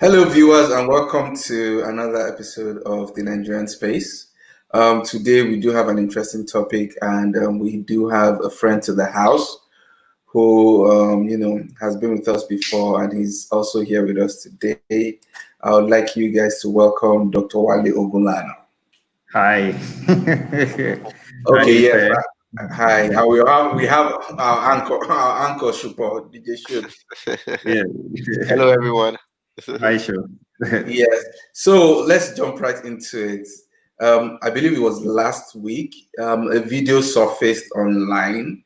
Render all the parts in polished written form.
Hello, viewers, and welcome to another episode of the Nigerian Space. Today, we do have an interesting topic, and we do have a friend to the house who, has been with us before, and he's also here with us today. I would like you guys to welcome Dr. Wale Ogunlana. Hi. How do Okay, you yes. say? Hi. We have our anchor Shupo, DJ Shub. Yeah. Hello, everyone. Hi, sure. Yes. So let's jump right into it. I believe it was last week. A video surfaced online,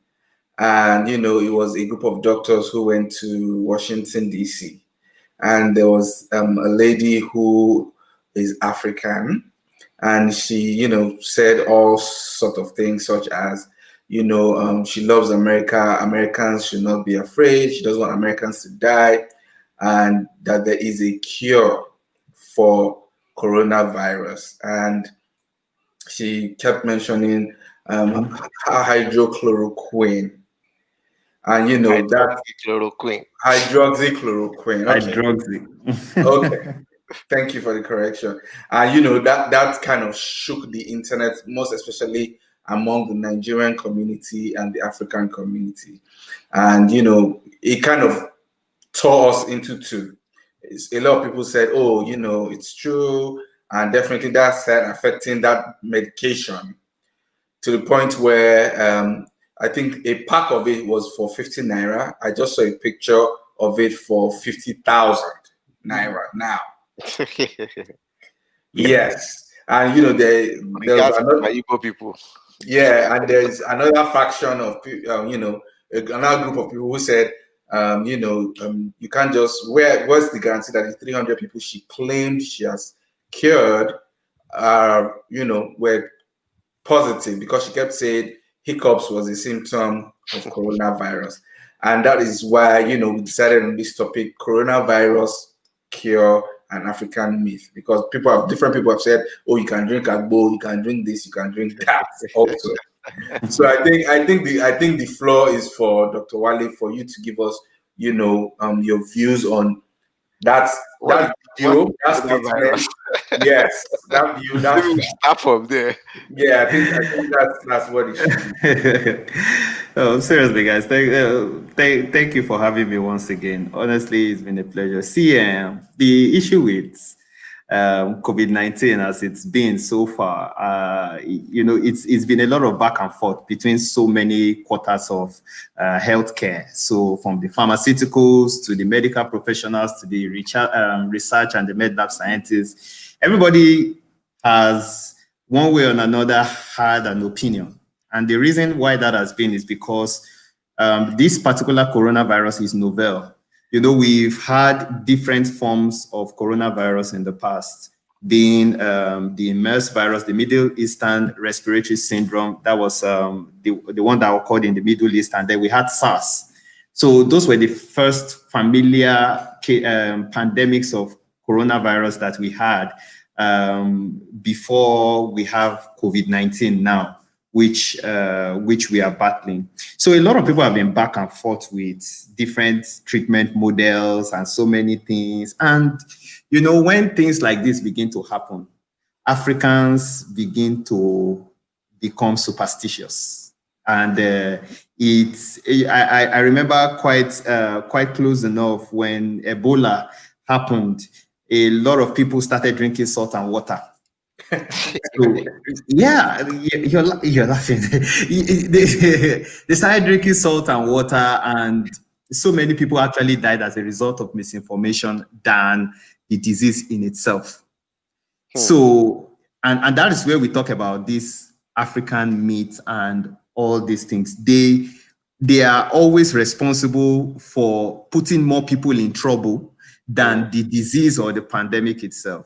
and it was a group of doctors who went to Washington D.C. and there was a lady who is African, and she, said all sort of things such as, she loves America. Americans should not be afraid. She doesn't want Americans to die, and that there is a cure for coronavirus. And she kept mentioning hydrochloroquine. And that Hydroxychloroquine. hydroxychloroquine. I Okay. drugs it. Okay. Thank you for the correction. And that kind of shook the internet, most especially among the Nigerian community and the African community. And it kind of tore us into two. A lot of people said, "Oh, it's true," and definitely that said affecting that medication to the point where I think a pack of it was for 50 naira. I just saw a picture of it for 50,000 naira now. Yes, and there's Regards to another. my Igbo people. Yeah, and there's another faction of another group of people who said, you can't just what's the guarantee that the 300 people she claimed she has cured were positive, because she kept saying hiccups was a symptom of coronavirus. And that is why, we decided on this topic, coronavirus cure and African myth, because different people have said, oh, you can drink agbo, you can drink this, you can drink that also. So I think the floor is for Dr. Wale, for you to give us, your views on that video, that statement. Yes, that view, Maybe we start from there. yeah, I think that's what it should be. Oh, seriously, guys, thank you for having me once again. Honestly, it's been a pleasure. See, the issue with COVID-19 as it's been so far, it's been a lot of back and forth between so many quarters of healthcare. So from the pharmaceuticals to the medical professionals to the research and the med lab scientists, everybody has one way or another had an opinion. And the reason why that has been is because this particular coronavirus is novel. We've had different forms of coronavirus in the past, being the MERS virus, the Middle Eastern Respiratory Syndrome. That was the one that occurred in the Middle East. And then we had SARS. So those were the first familiar pandemics of coronavirus that we had before we have COVID-19 now, which we are battling. So a lot of people have been back and forth with different treatment models and so many things. And, when things like this begin to happen, Africans begin to become superstitious. And I remember quite close enough when Ebola happened, a lot of people started drinking salt and water. So, yeah, you're laughing. They started drinking salt and water, and so many people actually died as a result of misinformation than the disease in itself. So, and that is where we talk about this African myth and all these things. They are always responsible for putting more people in trouble than the disease or the pandemic itself.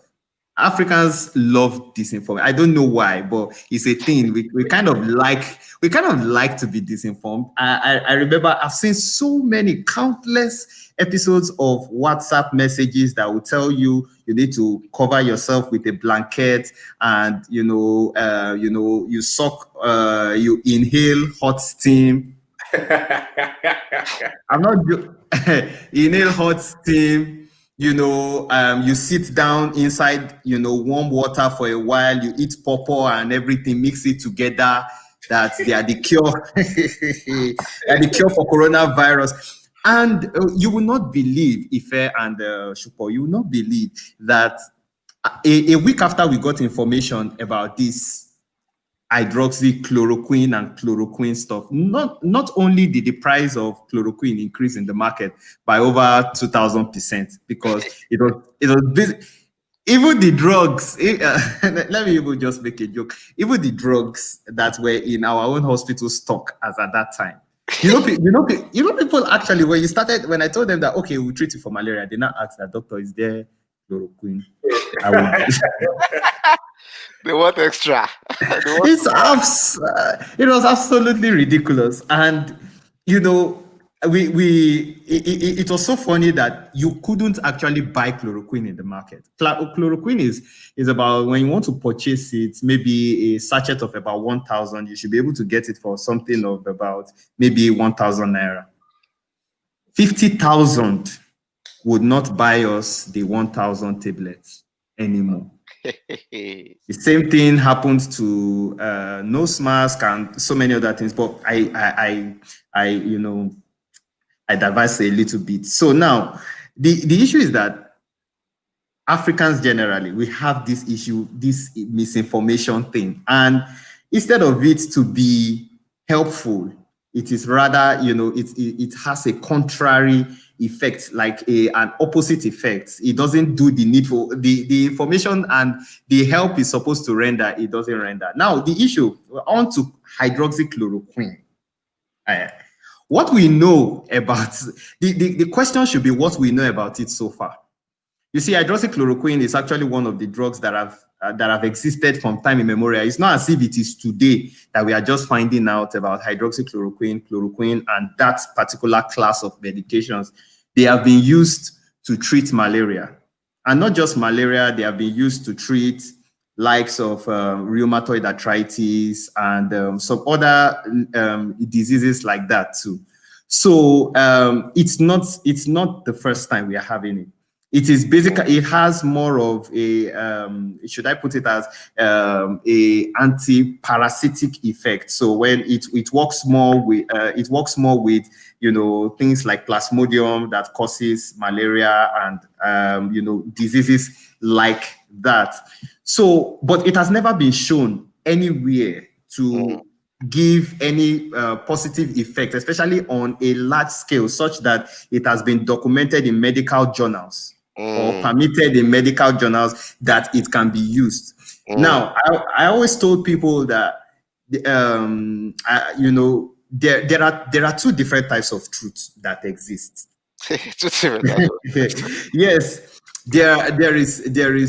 Africans love disinformation. I don't know why, but it's a thing. We kind of like to be disinformed. I remember I've seen so many countless episodes of WhatsApp messages that will tell you need to cover yourself with a blanket, and you inhale hot steam. I'm not inhale hot steam. you sit down inside, warm water for a while, you eat pawpaw and everything, mix it together, that they are the cure, they are the cure for coronavirus. And you will not believe, Ife and Shupo, you will not believe that a week after we got information about this hydroxychloroquine and chloroquine stuff, not only did the price of chloroquine increase in the market by over 2,000%, because it was busy. Even the drugs, let me even just make a joke. Even the drugs that were in our own hospital stock as at that time. People actually, when I told them that, okay, we'll treat you for malaria, they now ask that, doctor, is there chloroquine? They want extra. It was absolutely ridiculous. And, it was so funny that you couldn't actually buy chloroquine in the market. Chloroquine is about, when you want to purchase it, maybe a sachet of about 1,000, you should be able to get it for something of about maybe 1,000 naira. 50,000 would not buy us the 1,000 tablets anymore. The same thing happened to nose mask and so many other things, but I diverse a little bit. So now the issue is that Africans generally, we have this issue, this misinformation thing, and instead of it to be helpful, it is rather, it has a contrary effect, like an opposite effect. It doesn't do the needful, the information and the help is supposed to render, it doesn't render. Now, the issue, on to hydroxychloroquine. What we know about, the question should be what we know about it so far. You see, hydroxychloroquine is actually one of the drugs that have existed from time immemorial. It's not as if it is today that we are just finding out about hydroxychloroquine, chloroquine, and that particular class of medications. They have been used to treat malaria. And not just malaria, they have been used to treat likes of rheumatoid arthritis and some other diseases like that too. So it's not the first time we are having it. It is basically, it has more of a, should I put it as a anti-parasitic effect. So when it works more with, things like Plasmodium that causes malaria and, diseases like that. So, but it has never been shown anywhere to give any positive effect, especially on a large scale, such that it has been documented in medical journals. Or permitted in medical journals that it can be used. Now, I always told people that, there are two different types of truths that exist. Yes, there is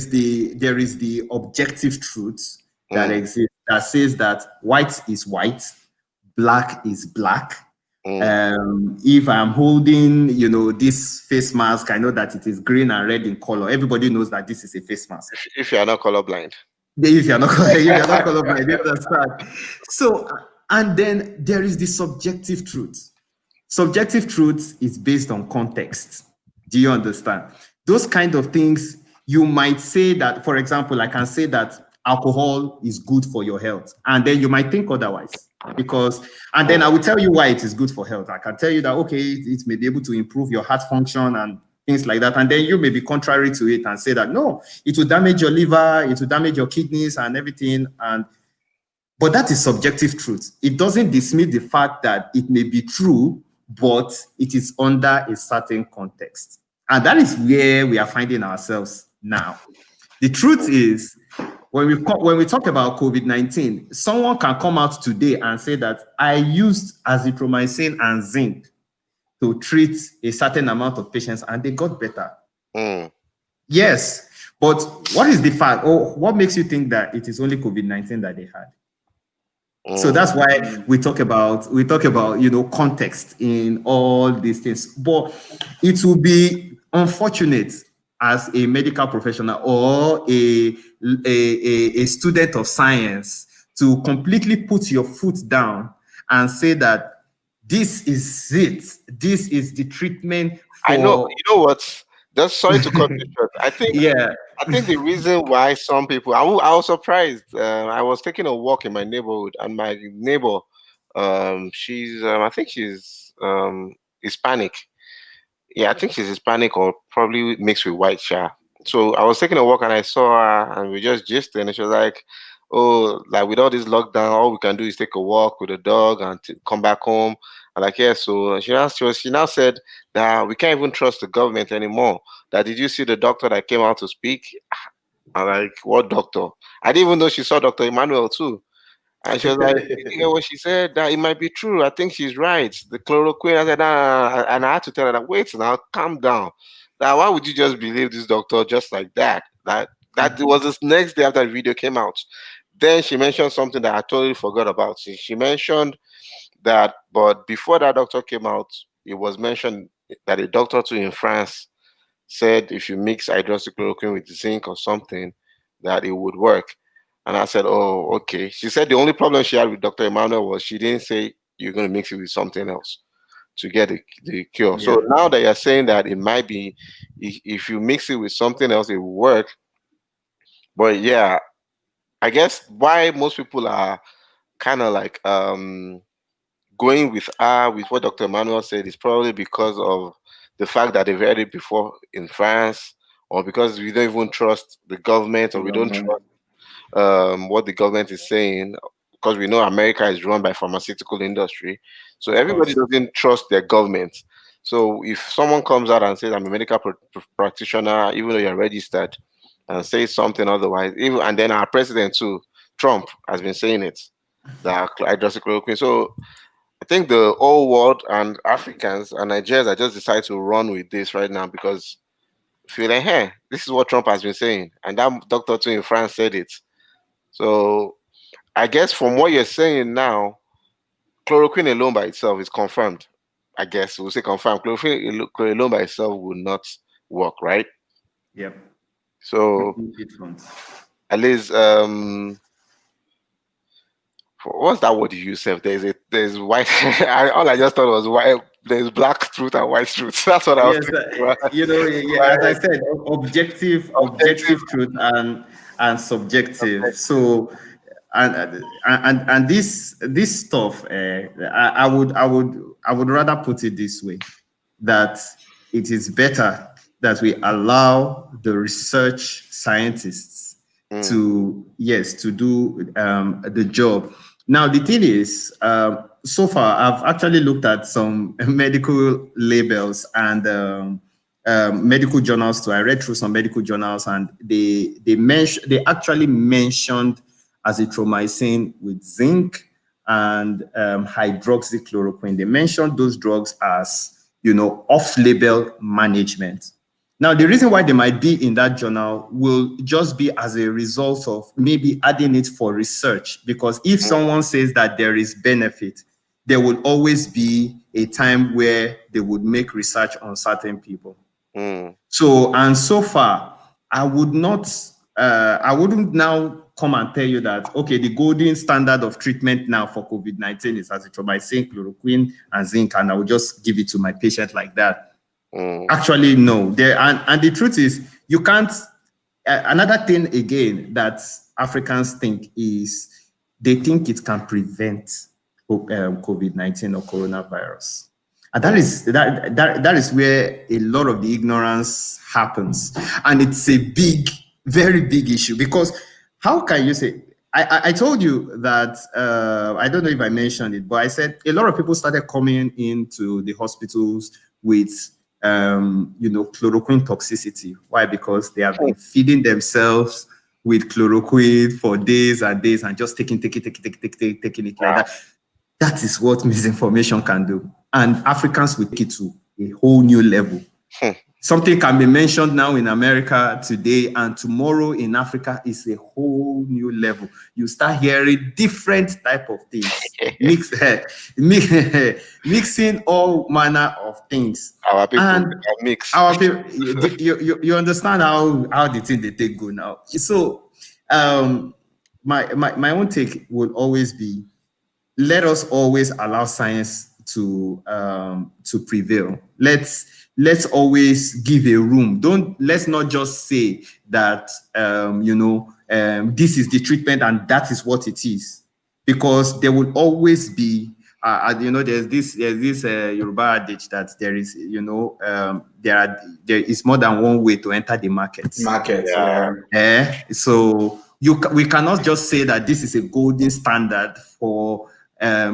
the objective truth that exists, that says that white is white, black is black. If I'm holding, this face mask, I know that it is green and red in color. Everybody knows that this is a face mask. If you are not colorblind. If you're not colorblind, you understand. So, and then there is the subjective truth. Subjective truth is based on context. Do you understand? Those kind of things, you might say that, for example, I can say that alcohol is good for your health, and then you might think otherwise. And then I will tell you why it is good for health. I can tell you that, okay, it may be able to improve your heart function and things like that. And then you may be contrary to it and say that, no, it will damage your liver, it will damage your kidneys and everything. But that is subjective truth. It doesn't dismiss the fact that it may be true, but it is under a certain context. And that is where we are finding ourselves now. The truth is, when we talk about COVID-19, someone can come out today and say that I used azithromycin and zinc to treat a certain amount of patients and they got better. Yes, but what is the fact, or what makes you think that it is only COVID-19 that they had? So that's why we talk about context in all these things. But it will be unfortunate as a medical professional or a student of science to completely put your foot down and say that this is it. This is the treatment. I know. You know what? Just sorry to cut you short. Yeah. I think the reason why some people, I was surprised. I was taking a walk in my neighborhood, and my neighbor, she's, I think she's Hispanic. Yeah, I think she's Hispanic or probably mixed with white. Sha. So I was taking a walk and I saw her, and we just gisted, and she was like, "Oh, like with all this lockdown, all we can do is take a walk with the dog and come back home." I'm like, "Yeah." So she now said that we can't even trust the government anymore. That did you see the doctor that came out to speak? I'm like, "What doctor?" I didn't even know she saw Dr. Emmanuel too. And she was like, "Did you hear what she said? That it might be true. I think she's right. The chloroquine." I said, "Nah." And I had to tell her that, "Wait now, calm down. Now, why would you just believe this doctor just like that?" That was this next day after the video came out. Then she mentioned something that I totally forgot about. She mentioned that, but before that doctor came out, it was mentioned that a doctor too in France said if you mix hydroxychloroquine with zinc or something, that it would work. And I said, "Oh, okay." She said the only problem she had with Dr. Emmanuel was she didn't say you're going to mix it with something else to get the cure. Yeah. So now that you're saying that it might be, if you mix it with something else, it will work. But yeah, I guess why most people are kind of like going with what Dr. Emmanuel said is probably because of the fact that they've heard it before in France, or because we don't even trust the government, or we don't trust what the government is saying, because we know America is run by pharmaceutical industry, so Of everybody course. doesn't trust their government. So if someone comes out and says I'm a medical practitioner, even though you're registered, and says something otherwise, even and then our president too, Trump, has been saying it, that hydroxychloroquine. So I think the whole world and Africans and Nigerians are just decided to run with this right now because feel like, hey, this is what Trump has been saying, and that doctor too in France said it. So I guess from what you're saying now, chloroquine alone by itself is confirmed. I guess we'll say confirmed. Chloroquine alone by itself will not work, right? Yep. So It won't. at least what's that word you use? Self? There's white. All I just thought was white. There's black truth and white truth. That's what I was Yes, thinking about. yeah, as I said, objective Objective. truth and subjective. So, and this stuff, I would rather put it this way, that it is better that we allow the research scientists to do the job. Now the thing is, so far I've actually looked at some medical labels and medical journals too. I read through some medical journals, and they actually mentioned azithromycin with zinc and hydroxychloroquine. They mentioned those drugs as, off-label management. Now, the reason why they might be in that journal will just be as a result of maybe adding it for research, because if someone says that there is benefit, there will always be a time where they would make research on certain people. So, and so far, I wouldn't now come and tell you that, okay, the golden standard of treatment now for COVID-19 is azithromycin, chloroquine, and zinc, and I will just give it to my patient like that. Actually, no. And the truth is, you can't. Another thing again that Africans think is they think it can prevent COVID-19 or coronavirus, and that is where a lot of the ignorance happens, and it's a big, very big issue, because how can you say? I told you that I don't know if I mentioned it, but I said a lot of people started coming into the hospitals with chloroquine toxicity. Why? Because they have been feeding themselves with chloroquine for days and days and just taking it like that. That is what misinformation can do. And Africans will take it to a whole new level. Something can be mentioned now in America today, and tomorrow in Africa is a whole new level. You start hearing different type of things, mixing all manner of things. Our people and are mixed. Our people, you understand how the thing they take go now. So, my own take will always be: let us always allow science to prevail. let's always give a room. Let's not just say that this is the treatment and that is what it is, because there will always be there's this Yoruba adage that there is there is more than one way to enter the market. So we cannot just say that this is a golden standard for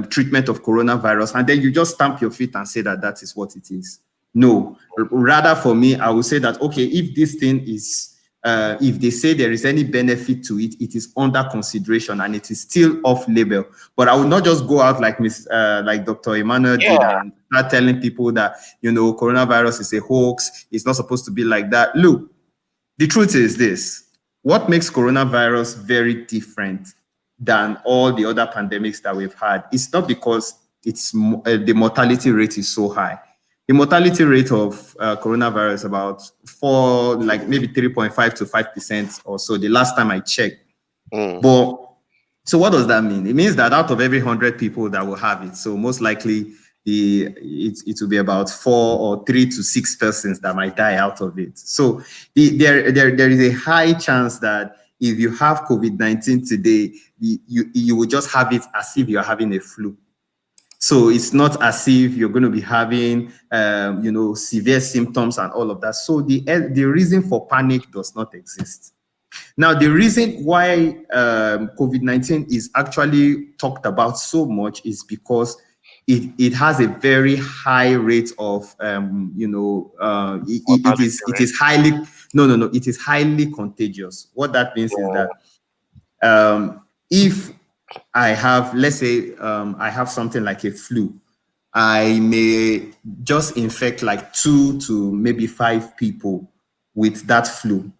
treatment of coronavirus, and then you just stamp your feet and say that that is what it is. No, rather for me, I would say that, okay, if this thing is, if they say there is any benefit to it, it is under consideration and it is still off label. But I would not just go out like Dr. Emmanuel did and start telling people that, coronavirus is a hoax. It's not supposed to be like that. Look, the truth is this. What makes coronavirus very different than all the other pandemics that we've had? It's not because the mortality rate is so high. The mortality rate of coronavirus about maybe 3.5 to 5% or so, the last time I checked. But so what does that mean? It means that out of every 100 people that will have it, so most likely it will be about 4 or 3 to 6 persons that might die out of it. So there is a high chance that if you have COVID-19 today, you will just have it as if you're having a flu. So it's not as if you're going to be having, severe symptoms and all of that. So the reason for panic does not exist. Now, the reason why COVID-19 is actually talked about so much is because it has a very high rate of, it is highly contagious. What that means is that if I have, let's say, I have something like a flu, I may just infect like 2 to maybe 5 people with that flu,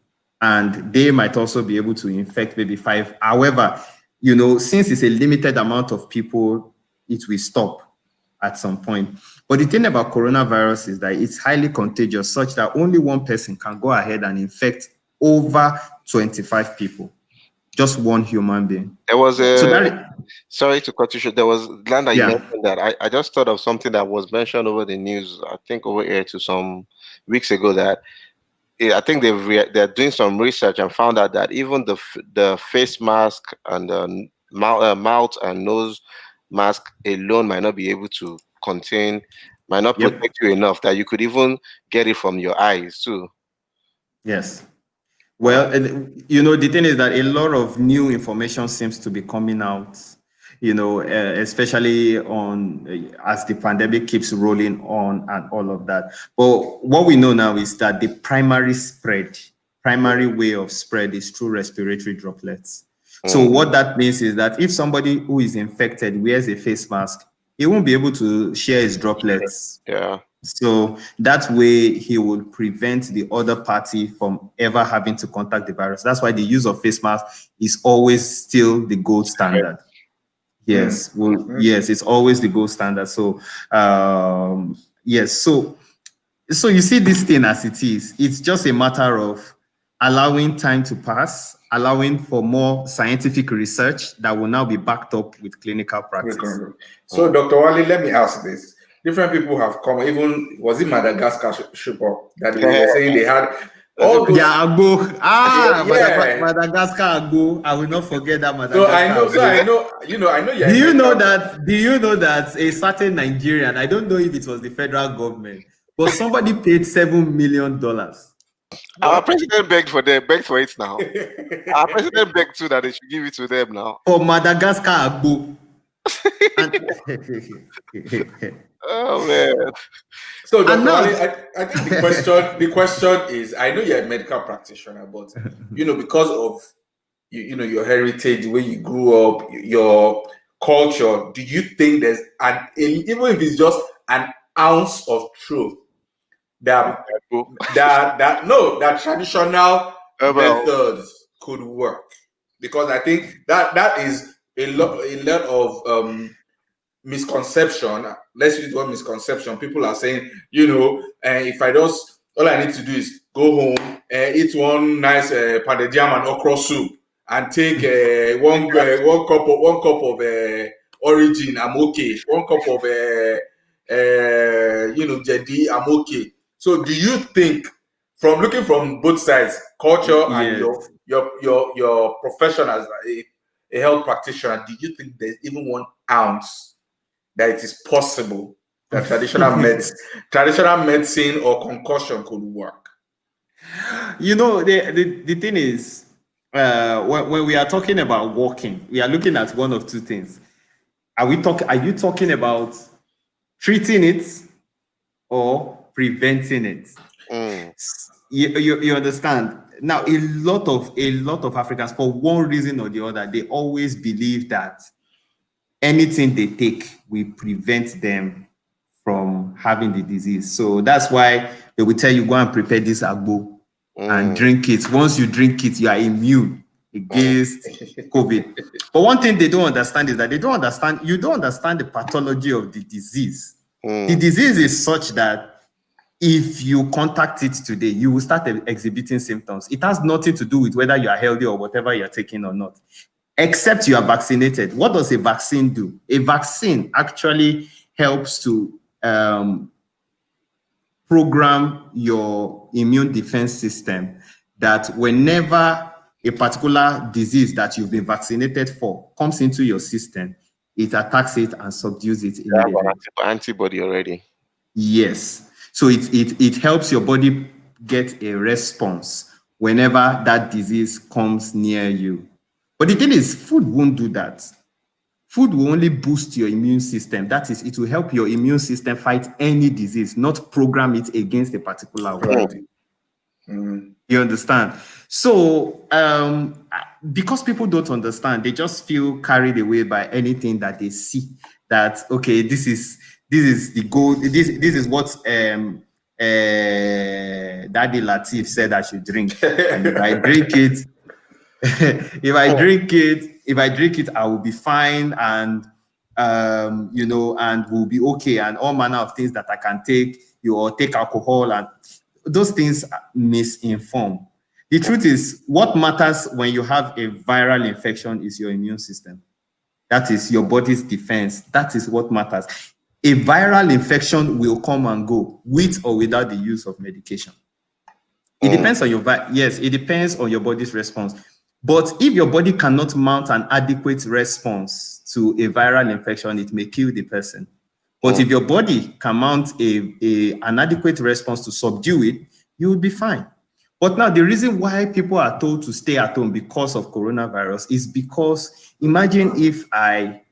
and they might also be able to infect maybe 5. However, since it's a limited amount of people, it will stop at some point. But the thing about coronavirus is that it's highly contagious, such that only one person can go ahead and infect over 25 people. Just one human being. There was sorry to cut you short. There was Glenda, you mentioned that. I just thought of something that was mentioned over the news, I think over here to some weeks ago, that I think they're doing some research and found out that even the face mask and the mouth and nose mask alone might not be able to might not protect you enough, that you could even get it from your eyes too. Yes. Well, the thing is that a lot of new information seems to be coming out, especially as the pandemic keeps rolling on and all of that. But what we know now is that the primary way of spread is through respiratory droplets. So what that means is that if somebody who is infected wears a face mask, he won't be able to share his droplets. Yeah. So that way he will prevent the other party from ever having to contact the virus. That's why the use of face mask is always still the gold standard. Yes, yes, it's always the gold standard. So yes, so you see this thing as it is. It's just a matter of allowing time to pass, allowing for more scientific research that will now be backed up with clinical practice. So Dr. Wale, let me ask this. Different people have come, even, was it Madagascar Super that they were saying they had all those... Agbo. Madagascar Agbo. I will not forget that Madagascar. I know. Do you know that a certain Nigerian, I don't know if it was the federal government, but somebody paid $7 million. Our president begged for it now. Our president begged too that they should give it to them now. For Madagascar Agbo. Oh man! So Dr. Wale, I think the question is, I know you're a medical practitioner, but because of your heritage, the way you grew up, your culture, do you think there's even if it's just an ounce of truth that traditional methods could work? Because I think that is a lot of misconception. Let's use the word misconception. People are saying, if all I need to do is go home, eat one nice pounded yam and okra soup, and take one cup of origin, I'm okay. 1 cup of jedi, I'm okay. So do you think, from looking from both sides, culture and your profession as a health practitioner, do you think there's even 1 ounce that it is possible that traditional medicine or concussion could work? You know, the thing is, when we are talking about walking, we are looking at one of two things. Are you talking about treating it or preventing it? You understand? Now, a lot of Africans, for one reason or the other, they always believe that anything they take will prevent them from having the disease. So that's why they will tell you, go and prepare this agbo and drink it. Once you drink it, you are immune against COVID. But one thing they don't understand is that you don't understand the pathology of the disease. The disease is such that if you contact it today, you will start exhibiting symptoms. It has nothing to do with whether you are healthy or whatever you're taking or not, except you are vaccinated. What does a vaccine do? A vaccine actually helps to program your immune defense system, that whenever a particular disease that you've been vaccinated for comes into your system, it attacks it and subdues it immediately. You have antibody already. Yes. So it helps your body get a response whenever that disease comes near you. But the thing is, food won't do that. Food will only boost your immune system. That is, it will help your immune system fight any disease, not program it against a particular one. You understand? So, because people don't understand, they just feel carried away by anything that they see. That, okay, this is the goal. This is what Daddy Latif said I should drink. And if I drink it, if I drink it, I will be fine, and and will be okay, and all manner of things that I can take. You take alcohol, and those things misinform. The truth is, what matters when you have a viral infection is your immune system. That is your body's defense. That is what matters. A viral infection will come and go with or without the use of medication. It depends on it depends on your body's response. But if your body cannot mount an adequate response to a viral infection, it may kill the person. But if your body can mount an adequate response to subdue it, you will be fine. But now the reason why people are told to stay at home because of coronavirus is because imagine if I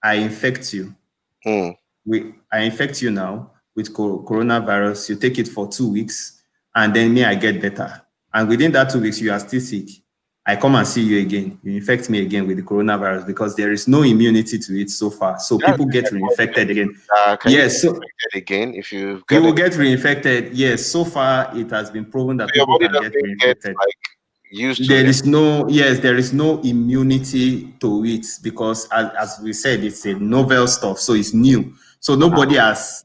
infect you. I infect you now with coronavirus, you take it for 2 weeks, and then I get better. And within that 2 weeks, you are still sick. I come and see you again. You infect me again with the coronavirus because there is no immunity to it so far. So people get reinfected again. Yes, so again, if you will get reinfected. Yes, so far it has been proven that people can get reinfected. There is no immunity to it because, as we said, it's a novel stuff, so it's new. So nobody's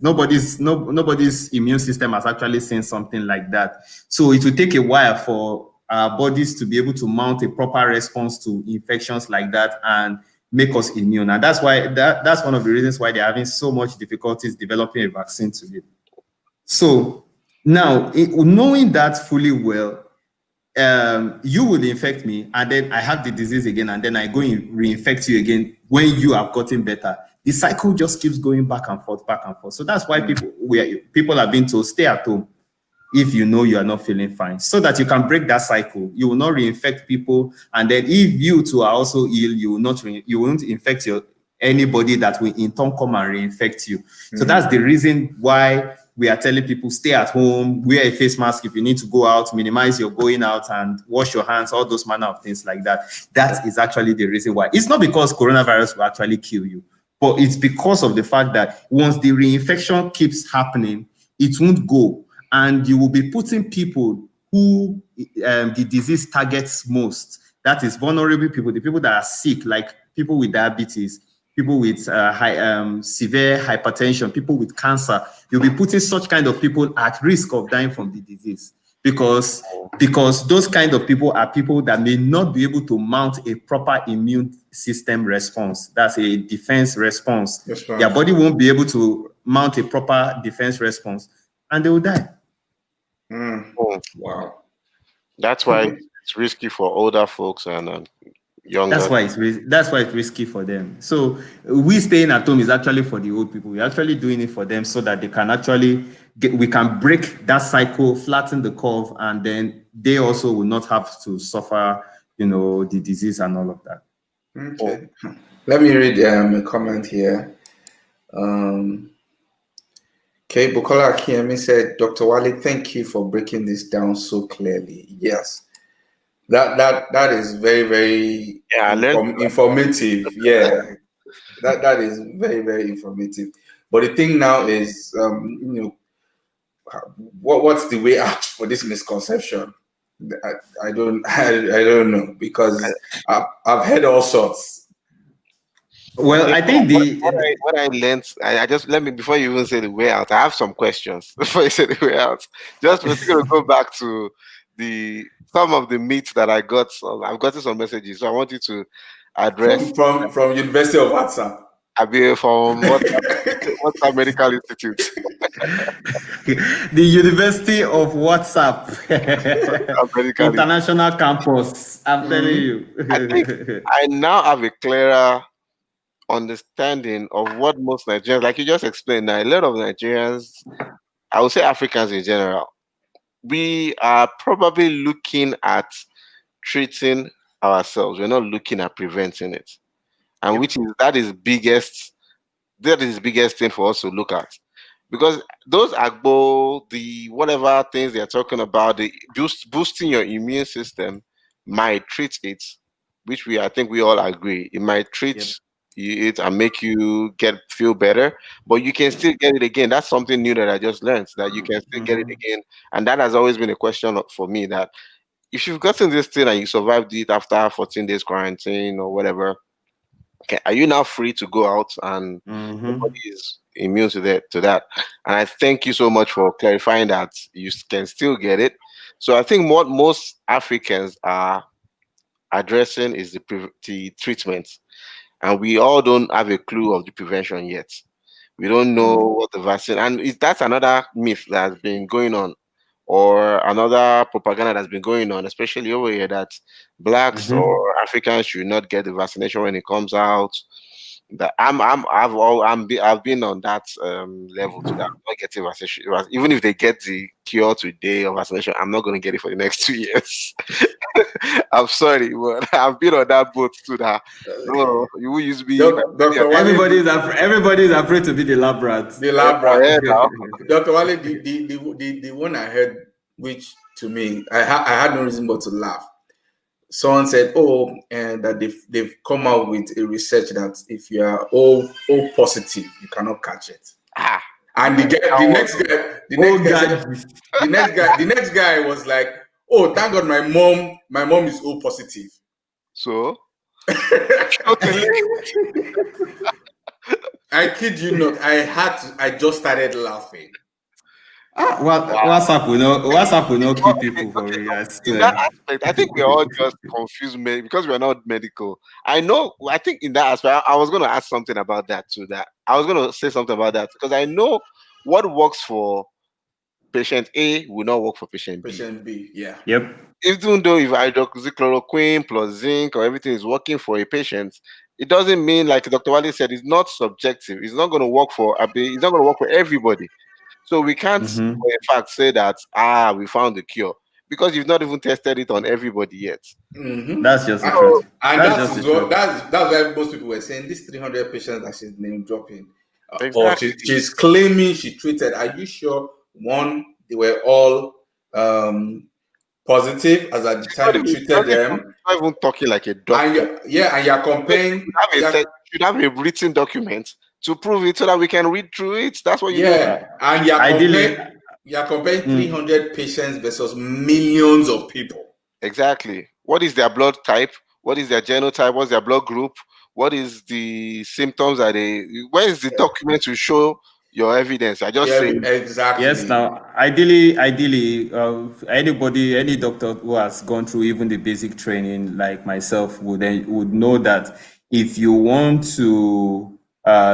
immune system has actually seen something like that. So it will take a while for our bodies to be able to mount a proper response to infections like that and make us immune. And that's why that's one of the reasons why they're having so much difficulties developing a vaccine to it. So now, knowing that fully well, you will infect me, and then I have the disease again, and then I go and reinfect you again when you have gotten better. The cycle just keeps going back and forth. So that's why people are being told stay at home if you know you are not feeling fine, so that you can break that cycle. You will not reinfect people, and then if you too are also ill, you won't infect anybody that will in turn come and reinfect you. So that's the reason why we are telling people stay at home, wear a face mask if you need to go out, minimize your going out, and wash your hands, all those manner of things like that. That is actually the reason why. It's not because coronavirus will actually kill you, but it's because of the fact that once the reinfection keeps happening, it won't go. And you will be putting people who the disease targets most. That is vulnerable people, the people that are sick, like people with diabetes, people with severe hypertension, people with cancer. You'll be putting such kind of people at risk of dying from the disease because those kind of people are people that may not be able to mount a proper immune system response. That's a defense response. Their body won't be able to mount a proper defense response, and they will die. Wow. That's why it's risky for older folks and younger. That's why it's risky for them. So we staying at home is actually for the old people. We're actually doing it for them so that they can actually we can break that cycle, flatten the curve, and then they also will not have to suffer, the disease and all of that. Okay. Let me read a comment here. Okay, Bukola Akiemi said, Dr. Wale, thank you for breaking this down so clearly. Yes. That is very, very informative. Yeah. That is very, very informative. But the thing now is, what's the way out for this misconception? I don't know, because I've heard all sorts. Well, I think what I learned, I just let me before you even say the way out. I have some questions before you say the way out. Just we're going to go back to some of the myths that I got. I've gotten some messages, so I want you to address from University of WhatsApp. I mean, from WhatsApp Medical Institute. The University of WhatsApp International Campus. I'm telling you. I think I now have a clearer understanding of what most Nigerians, like you just explained, now a lot of Nigerians, I would say Africans in general, we are probably looking at treating ourselves. We're not looking at preventing it, and that is the biggest thing for us to look at, because those agbo, the whatever things they're talking about, the boosting your immune system might treat it, which I think we all agree it might treat it and make you feel better, but you can still get it again. That's something new that I just learned, that you can still get it again. And that has always been a question for me, that if you've gotten this thing and you survived it after 14 days quarantine or whatever, are you now free to go out and nobody is immune to that? And I thank you so much for clarifying that you can still get it. So I think what most Africans are addressing is the treatment. And we all don't have a clue of the prevention yet. We don't know what the vaccine, and that's another myth that has been going on, or another propaganda that's been going on, especially over here, that blacks or Africans should not get the vaccination when it comes out. That I've been on that level to that. I'm not getting vaccination. Even if they get the cure today of vaccination, I'm not going to get it for the next 2 years. I'm sorry, but I've been on that boat too. That you will use me. Everybody's afraid to be the lab rat. The lab rat. Dr. Wale, the one I heard, which to me, I had no reason but to laugh. Someone said, and that they've come out with a research that if you are O positive, you cannot catch it. And the next guy was like, thank God my mom is O positive. So I kid you not, I just started laughing. WhatsApp will not keep people for real. In that aspect, I think we're all just confused because we're not medical. I think in that aspect, I was going to ask something about that too. That I was going to say something about that, because I know what works for patient A will not work for patient B. Patient B, yeah. Yep. Even though if hydroxychloroquine plus zinc or everything is working for a patient, it doesn't mean, like Dr. Wale said, it's not subjective. It's not going to work for it's not going to work for everybody. So we can't, for a fact, say that we found the cure, because you've not even tested it on everybody yet. That's just the truth. And that's why most people were saying this 300 patients that she's name dropping, or she's claiming she treated. Are you sure? One, they were all positive as at the time you treated them. Not even talking like a doctor. And you're comparing. You should have a written document to prove it so that we can read through it. That's what you do. And you're comparing 300 patients versus millions of people. Exactly. What is their blood type? What is their genotype? What's their blood group? What is the symptoms? Where is the document to show your evidence? I just say exactly. Yes. Now, ideally, any doctor who has gone through even the basic training, like myself, would know that if you want to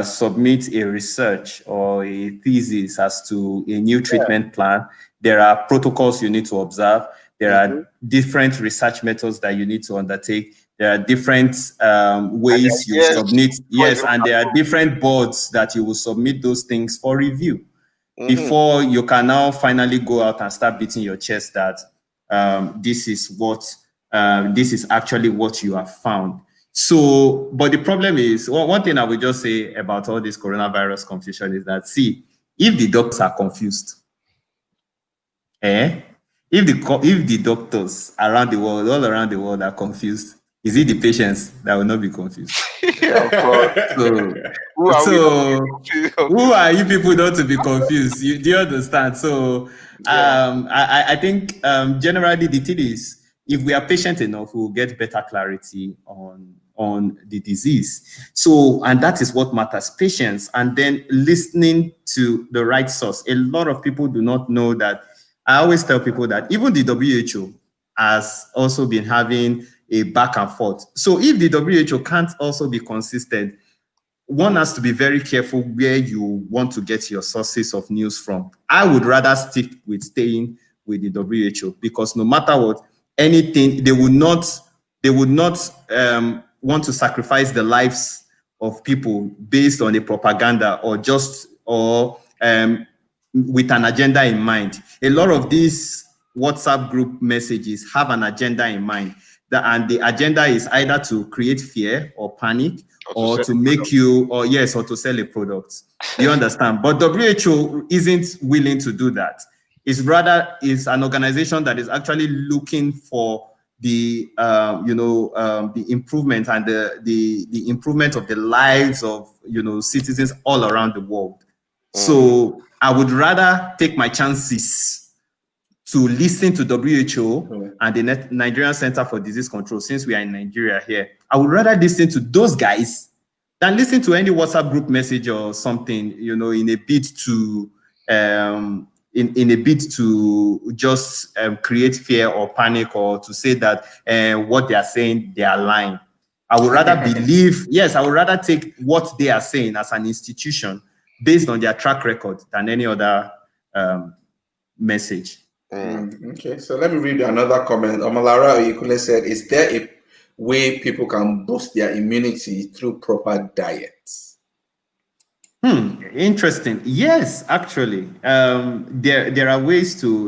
submit a research or a thesis as to a new treatment plan, There are protocols you need to observe. There are different research methods that you need to undertake. There are different ways you submit. Yes, and there are different boards that you will submit those things for review before you can now finally go out and start beating your chest that this is actually what you have found. So, but the problem is, one thing I would just say about all this coronavirus confusion is that, see, if the doctors are confused, if the doctors around the world, all around the world are confused, is it the patients that will not be confused? Yeah, of course. Who are you people not to be confused? Do you understand? So I think generally the thing is, if we are patient enough, we'll get better clarity on the disease. So, and that is what matters, patience, and then listening to the right source. A lot of people do not know that. I always tell people that even the WHO has also been having a back and forth. So if the WHO can't also be consistent, one has to be very careful where you want to get your sources of news from. I would rather stick with staying with the WHO, because no matter what, anything, they would not want to sacrifice the lives of people based on a propaganda or with an agenda in mind. A lot of these WhatsApp group messages have an agenda in mind, and the agenda is either to create fear or panic, or to make you, or to sell a product. You understand? But WHO isn't willing to do that. It's rather is an organization that is actually looking for the the improvement and the improvement of the lives of citizens all around the world. So I would rather take my chances to listen to WHO and the Nigerian Center for Disease Control, since we are in Nigeria here. I would rather listen to those guys than listen to any WhatsApp group message or something, in a bid to just create fear or panic, or to say that what they are saying, they are lying. I would rather I would rather take what they are saying as an institution based on their track record than any other message. Okay, so let me read another comment. Omalara Oyekule said, is there a way people can boost their immunity through proper diets? Interesting. Yes, actually, there are ways to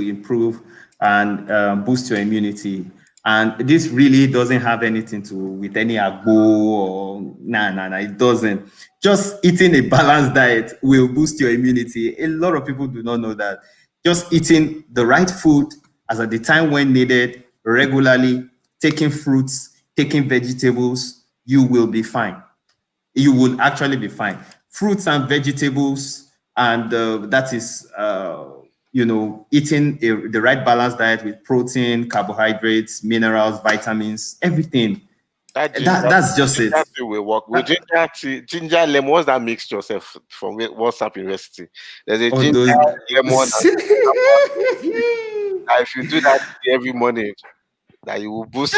improve and boost your immunity. And this really doesn't have anything to with any agbo or it doesn't. Just eating a balanced diet will boost your immunity. A lot of people do not know that. Just eating the right food at the time when needed, regularly, taking fruits, taking vegetables, you will be fine. You will actually be fine. Fruits and vegetables, and that is eating the right balanced diet with protein, carbohydrates, minerals, vitamins, everything. That's just it. That will work. With ginger lemon, what's that mixture yourself from WhatsApp University? There's a ginger lemon. If you do that every morning, that you will boost.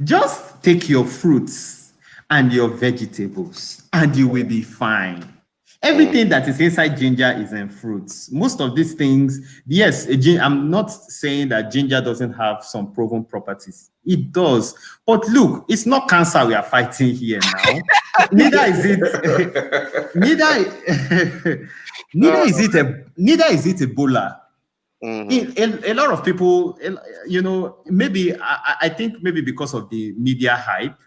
Just take your fruits and your vegetables, and you will be fine. Everything that is inside ginger is in fruits. Most of these things, yes, I'm not saying that ginger doesn't have some proven properties. It does. But look, it's not cancer we are fighting here now. Neither is it Ebola. A lot of people, maybe I think maybe because of the media hype,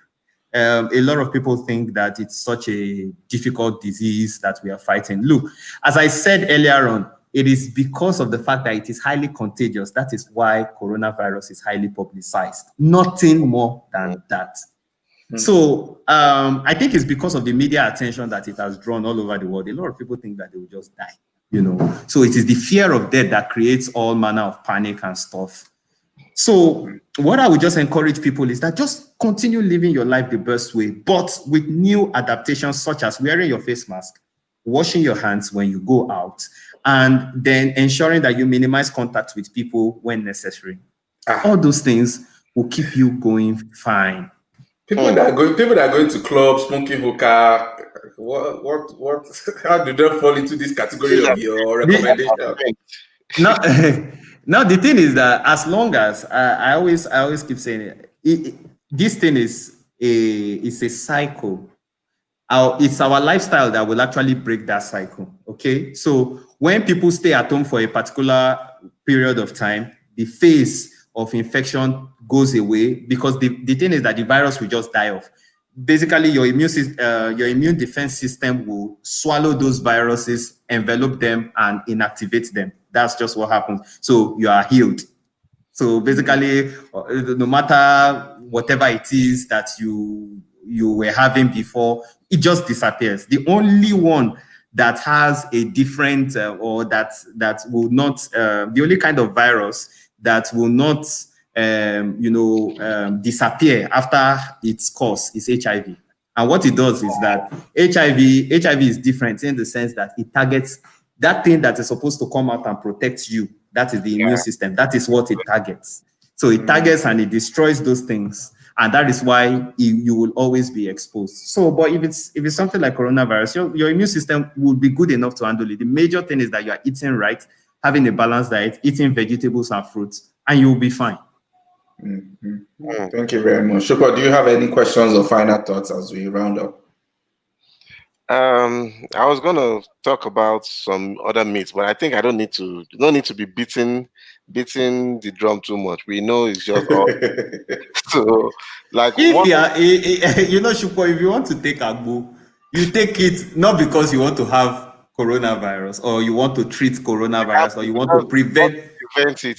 a lot of people think that it's such a difficult disease that we are fighting. Look, as I said earlier on, it is because of the fact that it is highly contagious. That is why coronavirus is highly publicized. Nothing more than that. So I think it's because of the media attention that it has drawn all over the world. A lot of people think that they will just die, So it is the fear of death that creates all manner of panic and stuff. So what I would just encourage people is that just continue living your life the best way, but with new adaptations such as wearing your face mask, washing your hands when you go out, and then ensuring that you minimize contact with people when necessary. All those things will keep you going fine. People that are going to clubs, smoking hookah, What? How did that fall into this category of your recommendation? Now, now the thing is that as long as I always keep saying this thing is a cycle. It's our lifestyle that will actually break that cycle. Okay, so when people stay at home for a particular period of time, the phase of infection goes away because the thing is that the virus will just die off. Basically, your immune defense system will swallow those viruses, envelop them, and inactivate them. That's just what happens. So you are healed. So basically, no matter whatever it is that you were having before, it just disappears. The only one that has a different or that will not, the only kind of virus that will not, disappear after its course is HIV. And what it does is that HIV is different in the sense that it targets that thing that is supposed to come out and protect you. That is the immune system. That is what it targets. So it targets and it destroys those things. And that is why you will always be exposed. So, but if it's something like coronavirus, your immune system will be good enough to handle it. The major thing is that you are eating right, having a balanced diet, eating vegetables and fruits, and you will be fine. Thank you very much. Shoko, do you have any questions or final thoughts as we round up? I was gonna talk about some other myths, but I think I don't need to be beating the drum too much. We know it's just all so like Shoko, if you want to take agbo, you take it not because you want to have coronavirus or you want to treat coronavirus or you want to prevent it.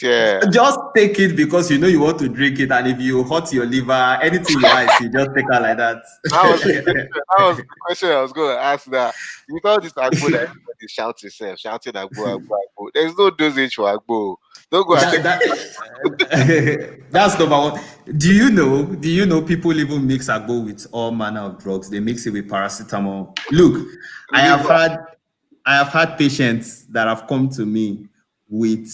Yeah, just take it because you want to drink it, and if you hurt your liver, anything you like, you just take it like that. That was the question I was going to ask. That because this agbo that everybody shouting agbo. There's no dosage for agbo. Don't go That's number one. Do you know people even mix agbo with all manner of drugs? They mix it with paracetamol. Look, I have had patients that have come to me with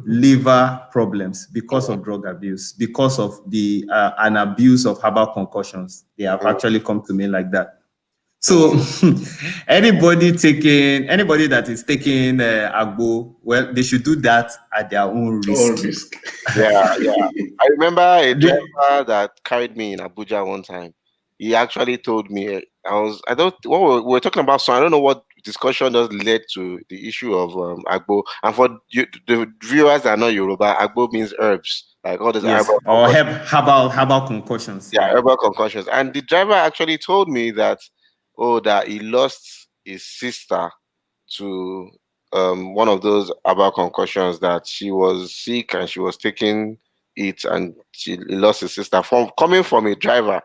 liver problems because of drug abuse, because of an abuse of herbal concussions. They have actually come to me like that. So anybody that is taking agbo, well, they should do that at their own risk. Yeah. I remember a driver that carried me in Abuja one time. He actually told me, we were talking about, so I don't know what discussion does led to the issue of agbo. And for the viewers that are not Yoruba, agbo means herbs, like all those herbal concussions. Yeah, herbal concussions. And the driver actually told me that he lost his sister to one of those herbal concussions, that she was sick and she was taking it, and he lost his sister. Coming from a driver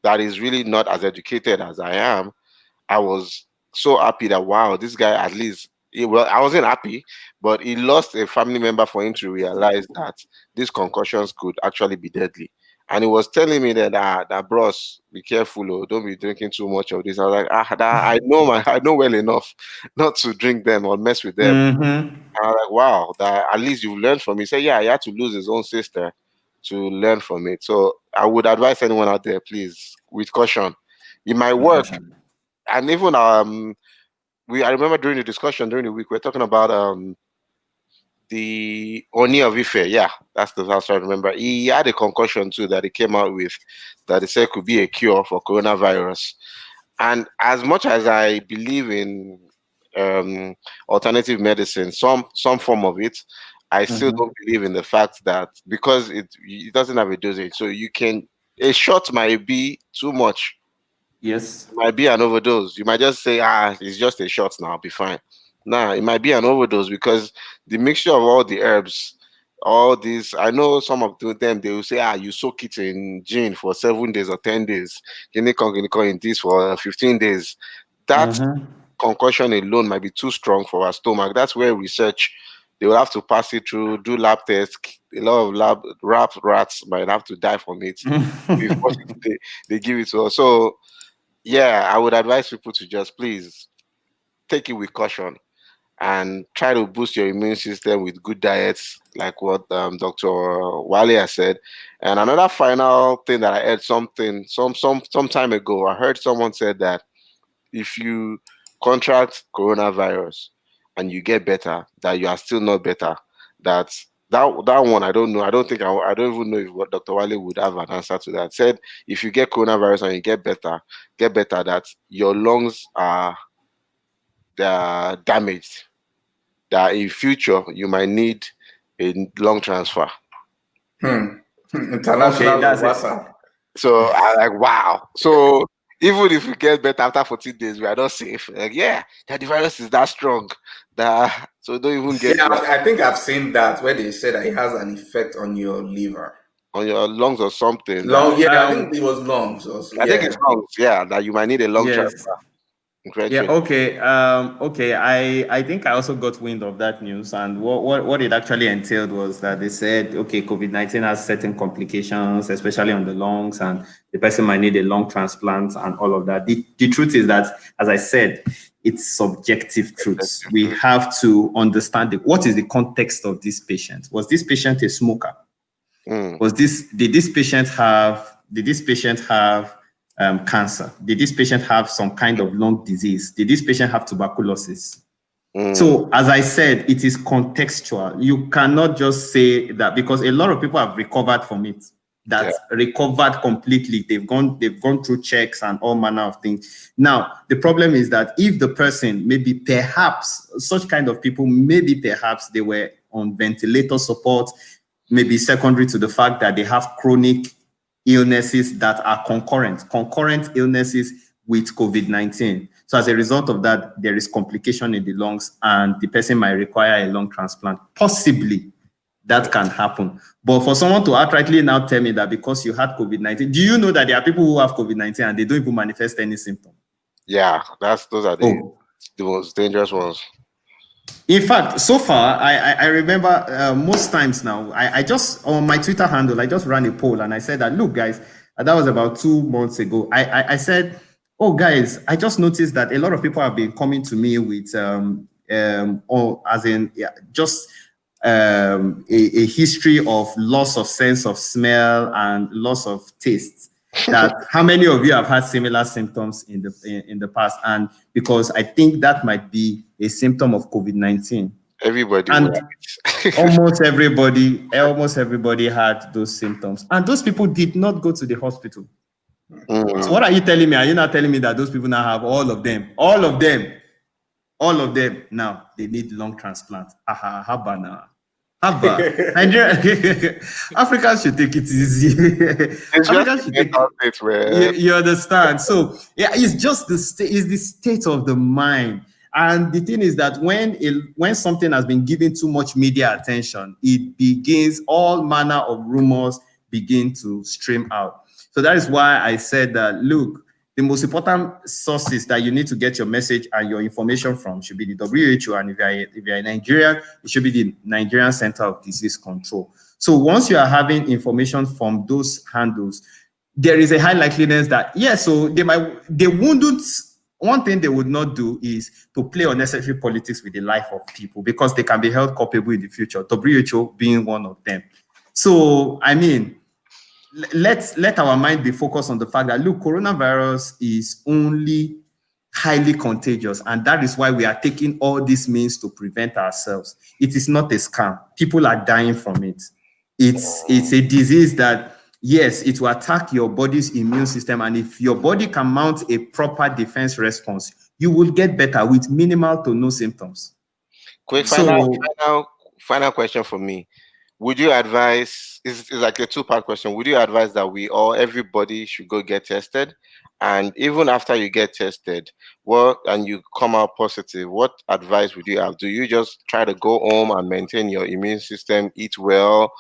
that is really not as educated as I am, I was so happy that, wow, this guy at least, I wasn't happy, but he lost a family member for him to realize that these concussions could actually be deadly. And he was telling me that bros, be careful, don't be drinking too much of this. I was like, I know well enough not to drink them or mess with them. Mm-hmm. And I was like, wow, that at least you've learned from it. He said, yeah, he had to lose his own sister to learn from it. So I would advise anyone out there, please, with caution. It might work. And even I remember during the discussion during the week, we were talking about the Oni of Ife. Yeah, that's the last I remember. He had a concussion too that he came out with that he said could be a cure for coronavirus. And as much as I believe in alternative medicine, some form of it, I still don't believe in the fact that because it doesn't have a dosage, so a shot might be too much. Yes. It might be an overdose. You might just say, it's just a shot now, I'll be fine. Nah, it might be an overdose because the mixture of all the herbs, all these, I know some of them, they will say, you soak it in gin for 7 days or 10 days. You need in this for 15 days. That concussion alone might be too strong for our stomach. That's where research, they will have to pass it through, do lab tests. A lot of rats might have to die from it before they give it to us. So, yeah, I would advise people to just please take it with caution and try to boost your immune system with good diets, like what Dr. Wale has said. And another final thing that I heard some time ago, I heard someone said that if you contract coronavirus and you get better, that you are still not better. That one, I don't know. I don't even know if what Dr. Wale would have an answer to that. Said if you get coronavirus and you get better, that your lungs are damaged. That in future you might need a lung transfer. International Okay, that's it. WhatsApp. So I'm like, wow. So even if we get better after 14 days, we are not safe. Like, yeah, the virus is that strong. So don't even get I think I've seen that where they said that it has an effect on your liver. on your lungs or something. I think it was lungs. Also, I think it's lungs, that you might need a lung Yes. transfer. Yeah. Okay. Okay. I think I also got wind of that news, and what it actually entailed was that they said, okay, COVID-19 has certain complications, especially on the lungs, and the person might need a lung transplant and all of that. The truth is that, as I said, it's subjective truths. We have to understand what is the context of this patient. Was this patient a smoker? Did this patient have cancer? Did this patient have some kind of lung disease? Did this patient have tuberculosis? So, as I said, it is contextual. You cannot just say that, because a lot of people have recovered from it, recovered completely. They've gone through checks and all manner of things. Now, the problem is that if the person, maybe perhaps such kind of people, maybe perhaps they were on ventilator support, maybe secondary to the fact that they have chronic illnesses that are concurrent illnesses with COVID-19. So as a result of that, there is complication in the lungs and the person might require a lung transplant. Possibly that can happen. But for someone to outrightly now tell me that because you had COVID-19, do you know that there are people who have COVID-19 and they don't even manifest any symptom? Yeah, those are the most dangerous ones. In fact, so far, I remember most times now, I just, on my Twitter handle, I just ran a poll and I said that, look, guys, that was about 2 months ago. I said, oh, guys, I just noticed that a lot of people have been coming to me with, a history of loss of sense of smell and loss of taste. That how many of you have had similar symptoms in the past? And because I think that might be a symptom of COVID-19. Everybody, and almost everybody had those symptoms, and those people did not go to the hospital. So what are you telling me? Are you not telling me that those people now have all of them now they need lung transplant? Haba now. Nigeria, Africans should take it easy. You understand? So yeah, it's just the state of the mind. And the thing is that when something has been given too much media attention, it begins, all manner of rumors begin to stream out. So that is why I said that, look, the most important sources that you need to get your message and your information from should be the WHO, and if you're in Nigeria, it should be the Nigerian Center of Disease Control. So once you are having information from those handles, there is a high likeliness that, one thing they would not do is to play unnecessary politics with the life of people, because they can be held culpable in the future, WHO being one of them. So, I mean, let our mind be focused on the fact that, look, coronavirus is only highly contagious, and that is why we are taking all these means to prevent ourselves. It is not a scam. People are dying from it. It's a disease that, yes, it will attack your body's immune system, and if your body can mount a proper defense response, you will get better with minimal to no symptoms. Quick final question for me. Would you advise, it's like a two-part question, would you advise that everybody should go get tested? And even after you get tested, and you come out positive, what advice would you have? Do you just try to go home and maintain your immune system, eat well,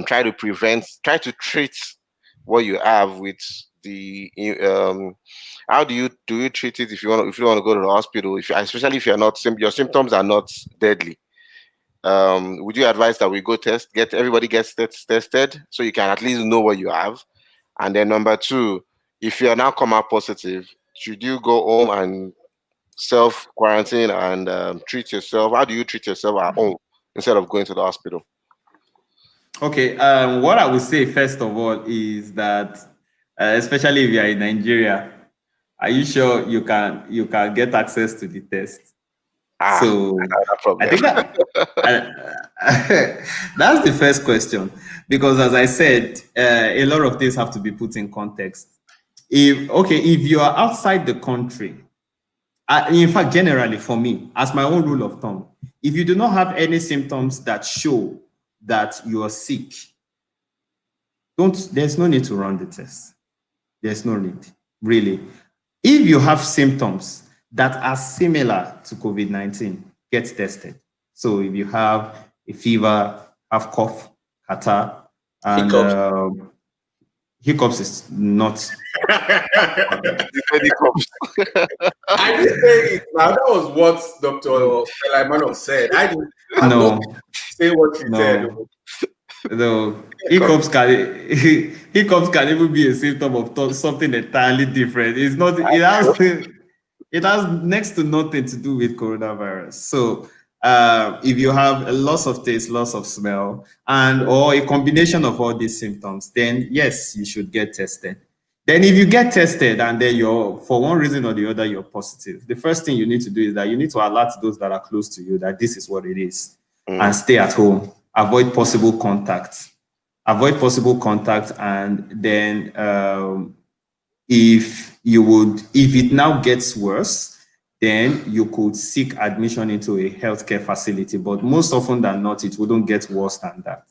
try to treat what you have with the how do you treat it if you want to go to the hospital, especially if your symptoms are not deadly? Would you advise that we go everybody gets tested so you can at least know what you have? And then number two, if you are now come out positive, should you go home and self-quarantine and treat yourself? How do you treat yourself at home instead of going to the hospital? Okay, what I would say first of all is that, especially if you are in Nigeria, Are you sure you can get access to the test? So I think that that's the first question, because as I said, a lot of things have to be put in context. If you are outside the country, in fact, generally for me, as my own rule of thumb, if you do not have any symptoms that show that you are sick, there's no need to run the test. There's no need, really. If you have symptoms that are similar to COVID-19, get tested. So if you have a fever, have cough, catarrh, and hiccups is not. Hiccups. I didn't say it. Now that was what Dr. Sulaimanov said. I didn't say what she said. No, hiccups can even be a symptom of something entirely different. It's not. It has next to nothing to do with coronavirus. So if you have a loss of taste, loss of smell, or a combination of all these symptoms, then yes, you should get tested. Then if you get tested and then for one reason or the other, you're positive, the first thing you need to do is that you need to alert those that are close to you that this is what it is, and stay at home. Avoid possible contact. And then if it now gets worse, then you could seek admission into a healthcare facility. But most often than not, it wouldn't get worse than that.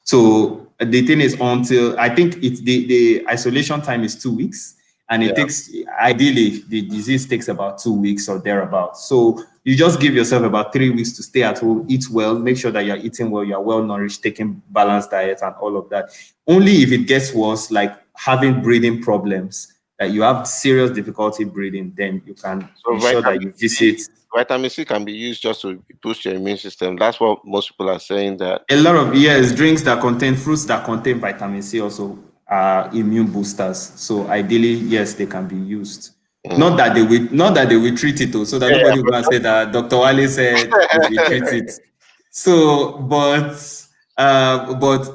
So the thing is, until I think it's the isolation time is 2 weeks, and it takes, ideally, the disease takes about 2 weeks or thereabouts. So you just give yourself about 3 weeks to stay at home, eat well, make sure that you're eating well, you're well nourished, taking balanced diet and all of that. Only if it gets worse, like having breathing problems, that you have serious difficulty breathing, then you can ensure that you visit. Vitamin C can be used just to boost your immune system. That's what most people are saying. That a lot of drinks that contain fruits that contain vitamin C also are immune boosters. So ideally, yes, they can be used. Not that they will treat it, so that nobody will say that Dr. Wale said we treat it. So, but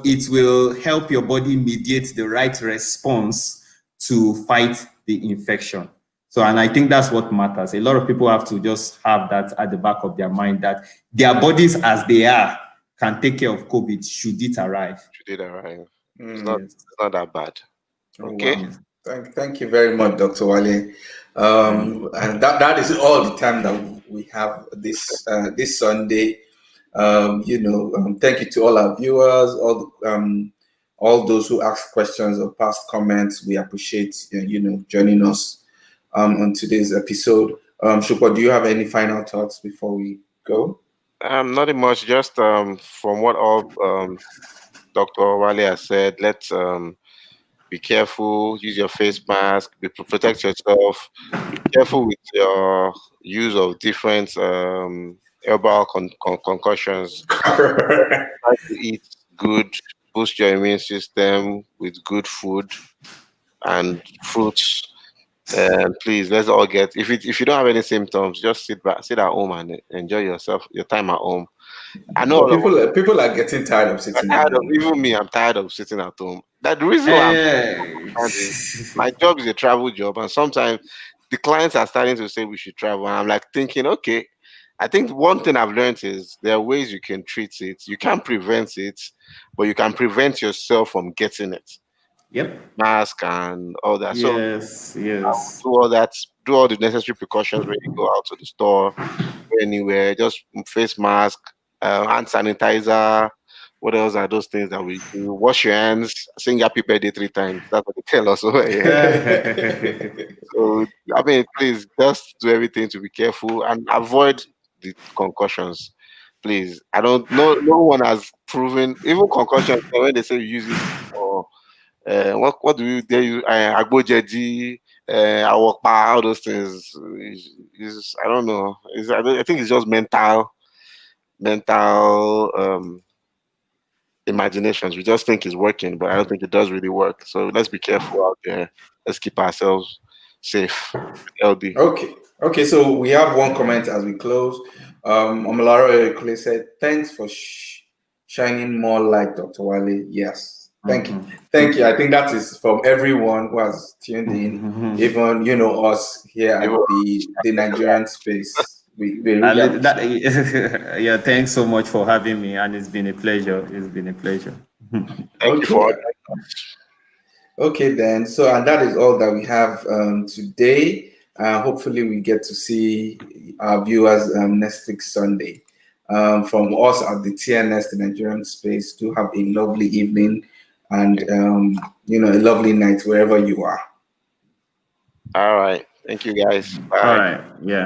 it will help your body mediate the right response to fight the infection. So, and I think that's what matters. A lot of people have to just have that at the back of their mind, that their bodies as they are can take care of COVID should it arrive. It's not that bad. Okay. Wow. Thank you very much, Dr. Wale. And that is all the time that we have this Sunday. Thank you to all our viewers, all those who asked questions or passed comments. We appreciate joining us on today's episode. Shukwa, do you have any final thoughts before we go? Nothing much. Just from what all Dr. Wale has said, let's be careful, use your face mask, protect yourself, be careful with your use of different herbal concoctions. Try to eat good, boost your immune system with good food and fruits. Please, let's all if you don't have any symptoms, just sit at home and enjoy your time at home. I know people are getting tired of sitting at home. Even me, I'm tired of sitting at home. That the reason why my job is a travel job, and sometimes the clients are starting to say we should travel, and I'm like thinking, okay, I think one thing I've learned is there are ways you can treat it. You can't prevent it, but you can prevent yourself from getting it. Yep. Mask and all that. Yes. Do all that. Do all the necessary precautions when you go out to the store, anywhere. Just face mask, hand sanitizer. What else are those things that we do? Wash your hands. Sing Happy Birthday 3 times. That's what they tell us over here. So please just do everything to be careful and avoid the concussions. Please. I don't know. No one has proven, even concussions, when they say you use it or what do you dare you agbojeji, awokpa, all those things is I don't know. I think it's just mental imaginations. We just think it's working, but I don't think it does really work. So let's be careful out there. Let's keep ourselves safe, healthy. Okay. So we have one comment as we close. Omalaro Ekule said, "Thanks for shining more light, Dr. Wale." Yes, Thank you. Thank you. I think that is from everyone who has tuned in, even us here at the Nigerian space. We really yeah, thanks so much for having me, and it's been a pleasure. It's been a pleasure. Thank you for Okay, then. So, and that is all that we have today. Hopefully, we get to see our viewers next week Sunday. From us at the TNS, the Nigerian space, do have a lovely evening and a lovely night wherever you are. All right. Thank you, guys. Bye. All right. Yeah.